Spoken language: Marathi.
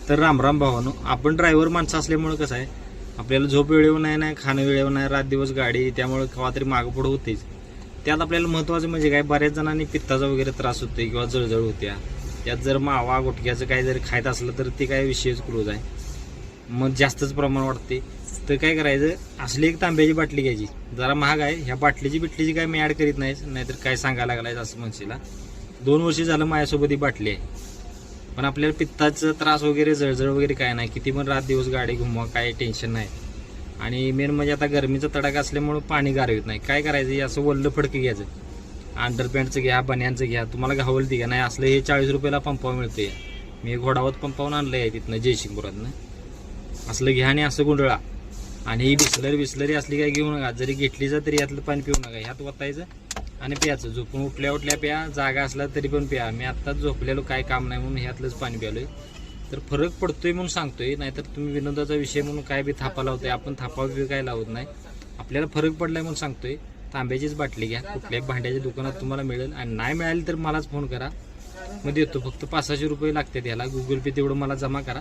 तर रामराम भावानो, आपण ड्रायव्हर माणसं असल्यामुळे कसं आहे, आपल्याला झोप वेळेवर नाही, खाणं वेळेवर नाही, रात दिवस गाडी, त्यामुळे केव्हा तरी मागं पुढं होतेच. त्यात आपल्याला महत्त्वाचं म्हणजे काय, बऱ्याच जणांनी पित्ताचा वगैरे त्रास होते किंवा जळजळ होत्या. त्यात जर मावा गुटख्याचं काही जरी खायचं असलं तर ते काय विषयच क्लोज आहे, मग जास्तच प्रमाण वाढते. तर काय करायचं, असली एक तांब्याची बाटली घ्यायची, जरा महाग आहे. ह्या बिटलीची काय मी ॲड करीत नाहीच, नाहीतर काय सांगायला लागलाय असं म्हणशीला. 2 वर्ष झालं माझ्यासोबत ही बाटली आहे. पण आपल्याला पित्ताचा त्रास वगैरे जळजळ वगैरे काय नाही, किती पण रात दिवस गाडी घुमवा, काय टेन्शन नाही. आणि मेन म्हणजे आता गरमीचा तडाखा असल्यामुळे पाणी गारवित नाही. काय करायचं, असं वल्लं फडकं घ्यायचं, अंडरपॅन्टचं घ्या, बन्यांचं घ्या, तुम्हाला घावल ती घ्या. नाही असलं हे 40 रुपयाला पंपावर मिळते. मी घोडावत पंपावून आणलं आहे तिथनं जयसिंगपुरातनं. असलं घ्या आणि असं गुंडळा. आणि ही बिस्लरी असली काय घेऊ नका, जरी घेतली जा तरी यातलं पाणी पिऊ नका. ह्यात वतायचं आणि प्यायचं. झोपून उठल्या प्या, जागा असला तरी पण प्या. मी आत्ताच झोपलेलो, काय काम नाही म्हणून ह्यातलंच पाणी प्यालोय. तर फरक पडतोय म्हणून सांगतोय, नाहीतर तुम्ही विनोदाचा विषय म्हणून काय बी थापा लावतोय. आपण थापा बी काय लावत नाही, आपल्याला फरक पडलाय म्हणून सांगतोय. तांब्याचीच बाटली घ्या, कुठल्याही भांड्याच्या दुकानात तुम्हाला मिळेल. आणि नाही मिळाली तर मलाच फोन करा, मग देतो. फक्त 500-600 रुपये लागतात याला. गुगल पे तेवढं मला जमा करा.